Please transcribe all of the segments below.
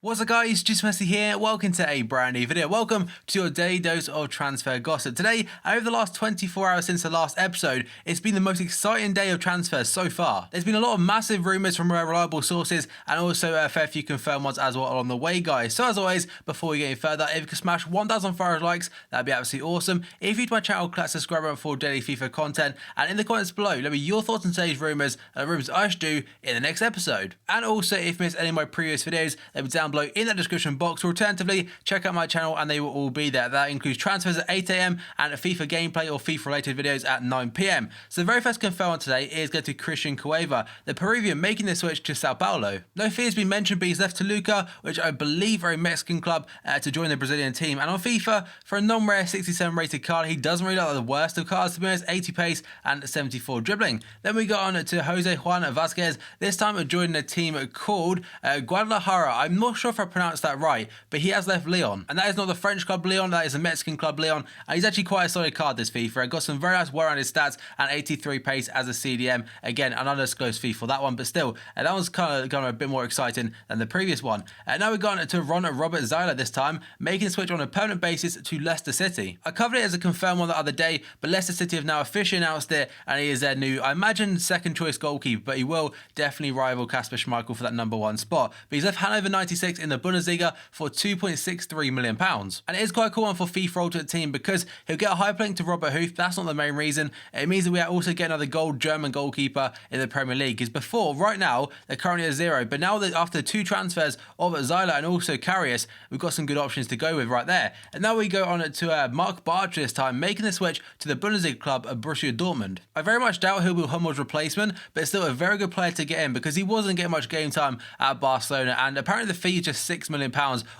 What's up guys, just Messi here, welcome to a brand new video. Welcome to your daily dose of transfer gossip. Today, over the last 24 hours since the last episode, it's been the most exciting day of transfers so far. There's been a lot of massive rumours from reliable sources and also a fair few confirmed ones as well on the way guys. So as always, before we get any further, if you could smash 1,500 likes, that'd be absolutely awesome. If you're to my channel, click subscribe button for daily FIFA content, and in the comments below, let me your thoughts on today's rumours and the rumours I should do in the next episode. And also, if you missed any of my previous videos, they'll be down below in the description box, or alternatively check out my channel and they will all be there. That includes transfers at 8 AM and FIFA gameplay or FIFA related videos at 9 PM. So the very first confirmed one today is going to Christian Cueva, the Peruvian, making the switch to Sao Paulo. No fee has been mentioned, but he's left Toluca, which I believe are a Mexican club, to join the Brazilian team. And on FIFA, for a non-rare 67 rated card, he doesn't really look like the worst of cards, to be honest. 80 pace and 74 dribbling. Then we got on to Jose Juan Vazquez, this time joining a team called Guadalajara. I'm not sure if I pronounced that right, but he has left Lyon, and that is not the French club Lyon, that is the Mexican club Lyon, and he's actually quite a solid card this FIFA. Got some very nice well-rounded stats and 83 pace as a CDM. Again, an undisclosed fee for that one, but still, that one's kind of a bit more exciting than the previous one. Now we've gone to Robert Zyler this time, making a switch on a permanent basis to Leicester City. I covered it as a confirmed one the other day, but Leicester City have now officially announced it, and he is their new, I imagine, second choice goalkeeper, but he will definitely rival Kasper Schmeichel for that #1 spot. But he's left Hannover 96 in the Bundesliga for £2.63 million. And it is quite a cool one for FIFA Ultimate Team because he'll get a hyperlink to Robert Huth. That's not the main reason. It means that we also get another gold German goalkeeper in the Premier League. Because before, right now, they're currently at 0. But now that after 2 transfers of Zyler and also Karius, we've got some good options to go with right there. And now we go on to Mark Bartra this time, making the switch to the Bundesliga club of Borussia Dortmund. I very much doubt he'll be Hummels' replacement, but it's still a very good player to get in because he wasn't getting much game time at Barcelona. And apparently the fee is just £6 million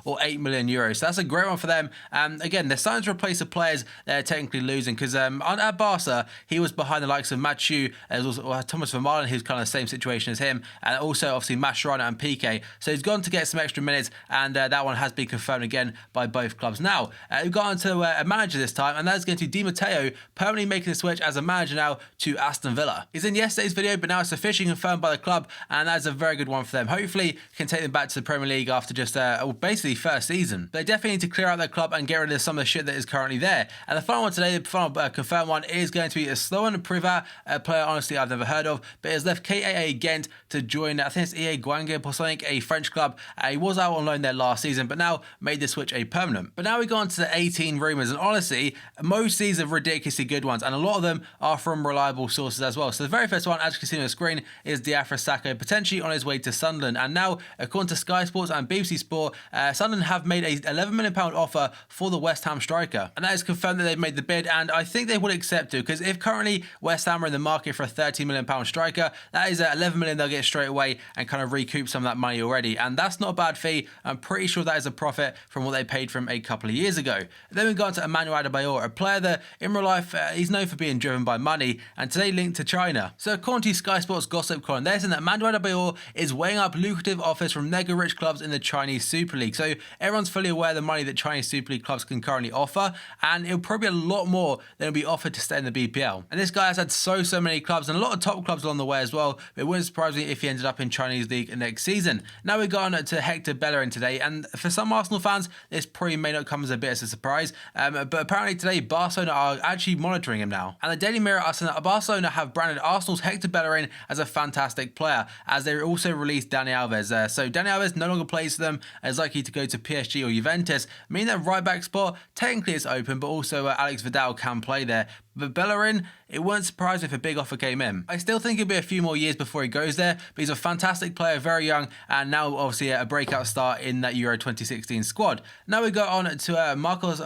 or €8 million. So that's a great one for them. Again, they're starting to replace the players they're technically losing because at Barca, he was behind the likes of Mathieu, as also Thomas Vermaelen, who's kind of the same situation as him, and also obviously Mascherano and Piqué. So he's gone to get some extra minutes, and that one has been confirmed again by both clubs. Now, we've gone to a manager this time, and that's going to Di Matteo, permanently making the switch as a manager now to Aston Villa. He's in yesterday's video, but now it's officially confirmed by the club, and that's a very good one for them. Hopefully, can take them back to the Premier League after just basically first season. They definitely need to clear out their club and get rid of some of the shit that is currently there. And the final one today, the final confirmed one, is going to be a Sloan Privat, a player honestly I've never heard of, but has left KAA Ghent to join, I think it's EA Guangzhou or something, a French club. He was out on loan there last season, but now made the switch a permanent. But now we go on to the 18 rumours, and honestly, most of these are ridiculously good ones, and a lot of them are from reliable sources as well. So the very first one, as you can see on the screen, is Diafra Sakho, potentially on his way to Sunderland. And now, according to Sky Sports and BBC Sport, Sunderland have made a £11 million offer for the West Ham striker, and that is confirmed that they've made the bid, and I think they would accept it because if currently West Ham are in the market for a £30 million striker, that is £11 million they'll get straight away and kind of recoup some of that money already, and that's not a bad fee. I'm pretty sure that is a profit from what they paid for him a couple of years ago. Then we go on to Emmanuel Adebayor, a player that in real life he's known for being driven by money, and today linked to China. So according to Sky Sports gossip column, they're saying that Emmanuel Adebayor is weighing up lucrative offers from mega rich clubs in the Chinese Super League. So everyone's fully aware of the money that Chinese Super League clubs can currently offer, and it'll probably be a lot more than will be offered to stay in the BPL. And this guy has had so many clubs and a lot of top clubs along the way as well, but it wouldn't surprise me if he ended up in Chinese League next season. Now we've gone to Hector Bellerin today, and for some Arsenal fans, this probably may not come as a bit of a surprise, but apparently today Barcelona are actually monitoring him now. And the Daily Mirror are saying that Barcelona have branded Arsenal's Hector Bellerin as a fantastic player, as they also released Dani Alves. So Dani Alves no longer plays for them, and is likely to go to PSG or Juventus, meaning that right back spot technically is open, but also Alex Vidal can play there. But Bellerin, it wouldn't surprise me if a big offer came in. I still think it'll be a few more years before he goes there, but he's a fantastic player, very young, and now obviously a breakout start in that Euro 2016 squad. Now we go on to Marquinhos,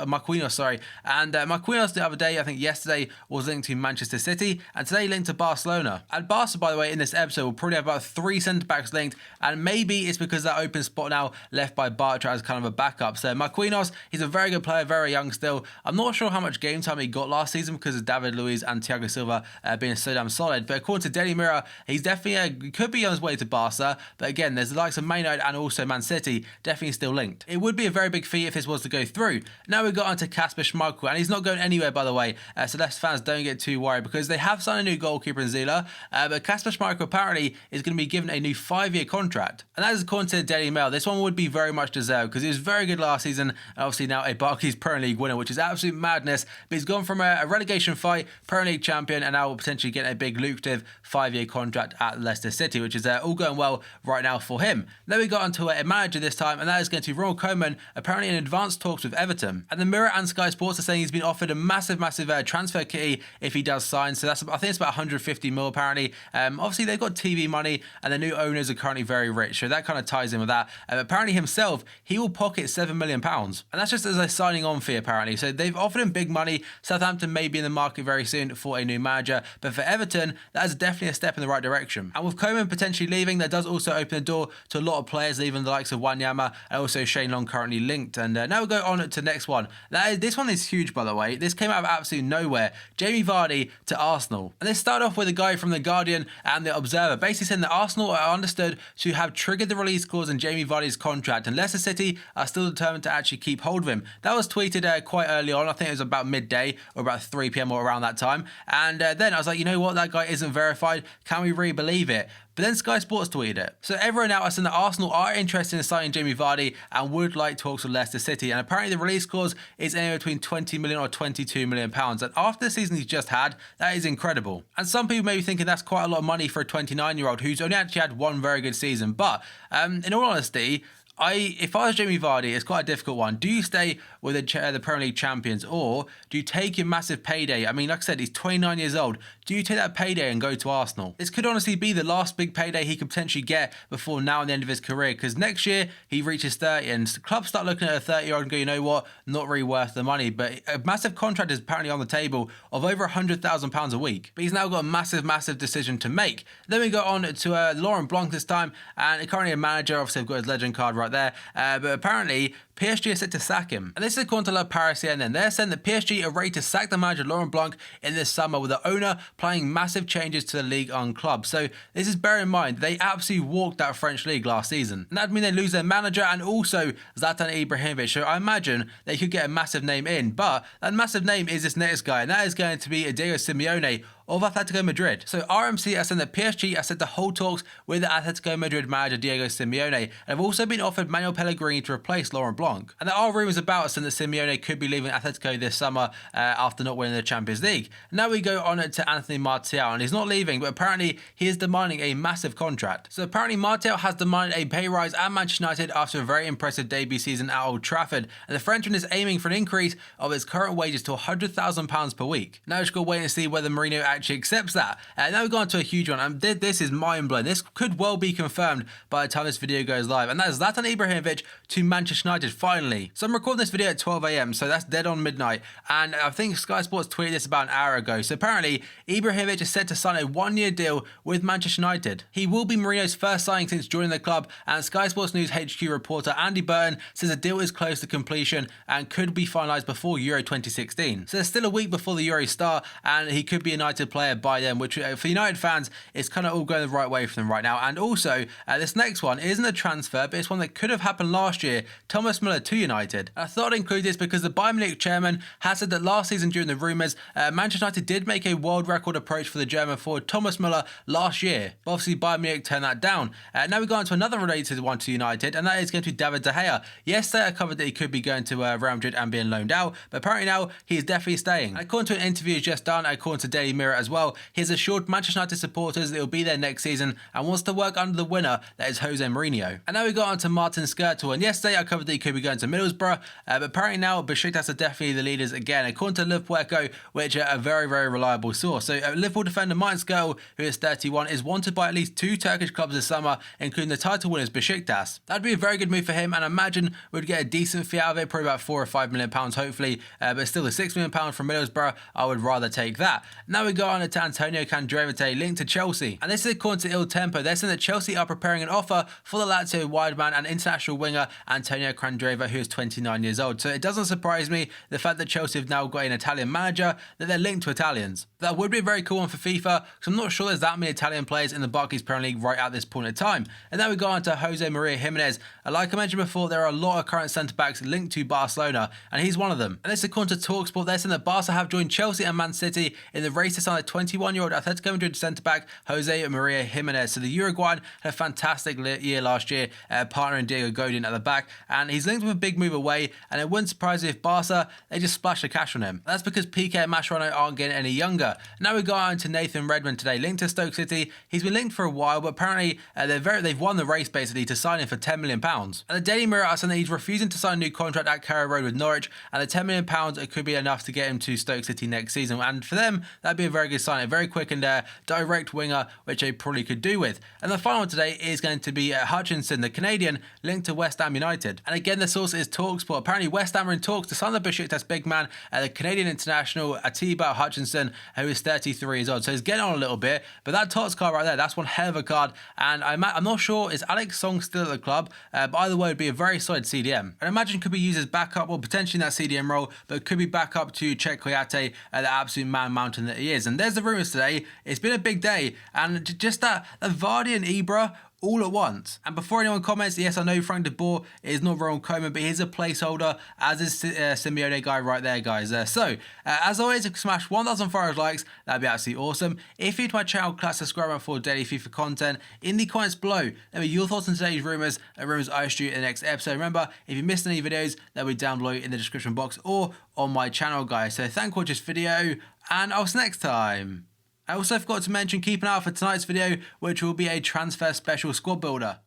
and Marquinhos the other day, I think yesterday, was linked to Manchester City, and today linked to Barcelona. And Barca, by the way, in this episode, will probably have about 3 centre-backs linked, and maybe it's because that open spot now left by Bartra as kind of a backup. So Marquinhos, he's a very good player, very young still. I'm not sure how much game time he got last season because because of David Luiz and Thiago Silva being so damn solid. But according to Daily Mirror, he's definitely could be on his way to Barca. But again, there's the likes of Man United and also Man City definitely still linked. It would be a very big fee if this was to go through. Now we got onto Kasper Schmeichel, and he's not going anywhere, by the way. So Leicester fans don't get too worried because they have signed a new goalkeeper in Zila. But Kasper Schmeichel apparently is going to be given a new 5-year contract. And that is according to the Daily Mail. This one would be very much deserved because he was very good last season. Obviously now a Barclays Premier League winner, which is absolute madness. But he's gone from a relegation fight, Premier League champion, and now will potentially get a big lucrative 5-year contract at Leicester City, which is all going well right now for him. Then we got onto a manager this time, and that is going to be Ronald Koeman, apparently in advanced talks with Everton. And the Mirror and Sky Sports are saying he's been offered a massive transfer kitty if he does sign. So that's, I think it's about 150 mil apparently. Obviously they've got TV money, and the new owners are currently very rich, so that kind of ties in with that. Apparently himself, he will pocket £7 million, and that's just as a signing on fee apparently. So they've offered him big money. Southampton may be in the market very soon for a new manager, but for Everton, that is definitely a step in the right direction. And with Koeman potentially leaving, that does also open the door to a lot of players, even the likes of Wanyama and also Shane Long currently linked. And now we'll go on to the next one. This one is huge, by the way. This came out of absolutely nowhere. Jamie Vardy to Arsenal. And this started off with a guy from The Guardian and The Observer, basically saying that Arsenal are understood to have triggered the release clause in Jamie Vardy's contract, and Leicester City are still determined to actually keep hold of him. That was tweeted quite early on. I think it was about midday or about 3 p.m. or around that time. And then I was like, you know what? That guy isn't verified. Can we really believe it? But then Sky Sports tweeted it. So everyone now is saying that Arsenal are interested in signing Jamie Vardy and would like talks with Leicester City. And apparently the release clause is anywhere between 20 million or 22 million pounds. And after the season he's just had, that is incredible. And some people may be thinking that's quite a lot of money for a 29-year-old who's only actually had one very good season. But in all honesty, if I was Jamie Vardy, it's quite a difficult one. Do you stay with the Premier League champions, or do you take your massive payday? I mean, like I said, he's 29 years old. Do you take that payday and go to Arsenal? This could honestly be the last big payday he could potentially get before now and the end of his career, because next year he reaches 30 and clubs start looking at a 30-year-old and go, you know what, not really worth the money. But a massive contract is apparently on the table of over £100,000 a week. But he's now got a massive decision to make. Then we go on to Laurent Blanc this time, and currently a manager. Obviously, I've got his legend card right there. But apparently PSG are set to sack him. And this is according to La Parisien, and they're saying that PSG are ready to sack the manager Laurent Blanc in this summer, with the owner planning massive changes to the Ligue 1 club. So this is, bear in mind, they absolutely walked that French league last season. And that'd mean they lose their manager and also Zlatan Ibrahimović. So I imagine they could get a massive name in, but that massive name is this next guy, and that is going to be Diego Simeone of Atletico Madrid. So RMC are saying that PSG are set to hold talks with the Atletico Madrid manager Diego Simeone, and have also been offered Manuel Pellegrini to replace Laurent Blanc. And there are rumours about saying that Simeone could be leaving Atletico this summer after not winning the Champions League. Now we go on to Anthony Martial, and he's not leaving, but apparently he is demanding a massive contract. So apparently Martial has demanded a pay rise at Manchester United after a very impressive debut season at Old Trafford, and the Frenchman is aiming for an increase of his current wages to £100,000 per week. Now we've just got to wait and see whether Mourinho actually accepts that. Now we've gone to a huge one, and this is mind-blowing. This could well be confirmed by the time this video goes live, and that is Zlatan Ibrahimović to Manchester United finally. So I'm recording this video at 12 AM, so that's dead on midnight, and I think Sky Sports tweeted this about an hour ago. So apparently Ibrahimović is set to sign a 1-year deal with Manchester United. He will be Mourinho's first signing since joining the club, and Sky Sports News HQ reporter Andy Burton says the deal is close to completion and could be finalised before Euro 2016. So there's still a week before the Euros start, and he could be a United player by then, which for United fans is kind of all going the right way for them right now. And also this next one isn't a transfer, but it's one that could have happened last year. Thomas Müller to United. I thought I'd include this because the Bayern Munich chairman has said that last season during the rumours, Manchester United did make a world record approach for the German forward Thomas Müller last year. But obviously Bayern Munich turned that down. Now we go on to another related one to United, and that is going to be David De Gea. Yesterday I covered that he could be going to Real Madrid and being loaned out, but apparently now he is definitely staying. And according to an interview he's just done, according to Daily Mirror as well, he's assured Manchester United supporters that he'll be there next season and wants to work under the winner, that is Jose Mourinho. And now we got on to Martin Skrtel, and yesterday I covered that he could be going to Middlesbrough, but apparently now Besiktas are definitely the leaders again, according to Liverpool Echo, which are a very reliable source. So Liverpool defender Martin Skrtel, who is 31, is wanted by at least 2 Turkish clubs this summer, including the title winners Besiktas. That'd be a very good move for him, and I imagine we'd get a decent fee out of it, probably about £4 or £5 million hopefully, but still the £6 million from Middlesbrough, I would rather take that. Now we go go on to Antonio Candreva linked to Chelsea. And this is according to Il Tempo. They're saying that Chelsea are preparing an offer for the Lazio wide man and international winger Antonio Candreva, who is 29 years old. So it doesn't surprise me the fact that Chelsea have now got an Italian manager, that they're linked to Italians. That would be a very cool one for FIFA, because I'm not sure there's that many Italian players in the Barclays Premier League right at this point in time. And then we go on to Jose Maria Jimenez. Like I mentioned before, there are a lot of current centre-backs linked to Barcelona, and he's one of them. And this is according to TalkSport. They're saying that Barca have joined Chelsea and Man City in the race to sign the 21-year-old Atletico Madrid centre-back Jose Maria Jimenez. So the Uruguayan had a fantastic year last year, partnering Diego Godin at the back, and he's linked with a big move away, and it wouldn't surprise me if Barca, they just splashed the cash on him. That's because Piqué and Mascherano aren't getting any younger. Now we go on to Nathan Redmond today, linked to Stoke City. He's been linked for a while, but apparently they've won the race basically to sign him for £10 million. And the Daily Mirror are saying that he's refusing to sign a new contract at Carrow Road with Norwich, and the £10 million could be enough to get him to Stoke City next season. And for them, that'd be a very good sign, a very quick and direct winger, which they probably could do with. And the final one today is going to be Hutchinson, the Canadian, linked to West Ham United. And again, the source is TalkSport. Apparently, West Ham are in talks to sign the Besiktas big man, the Canadian international Atiba Hutchinson, who is 33 years old. So he's getting on a little bit, but that Tots card right there, that's one hell of a card. And I'm not sure, is Alex Song still at the club? But either way, it would be a very solid CDM. I imagine could be used as backup, or potentially in that CDM role, but could be backup to Czech Kouyaté, the absolute man mountain that he is. And there's the rumours today. It's been a big day, and just that Vardy and Ibra all at once. And before anyone comments, yes, I know Frank de Boer is not Ronald Koeman, but he's a placeholder, as is Simeone guy right there, guys. As always, smash 1,000 followers, likes, that'd be absolutely awesome. If you're to my channel, class subscribe for daily FIFA content. In the comments below, let me your thoughts on today's rumours, and rumours I shoot in the next episode. Remember, if you missed any videos, they'll be down below in the description box or on my channel, guys. So thank you for watching this video, and I'll see you next time. I also forgot to mention, keep an eye out for tonight's video, which will be a transfer special squad builder.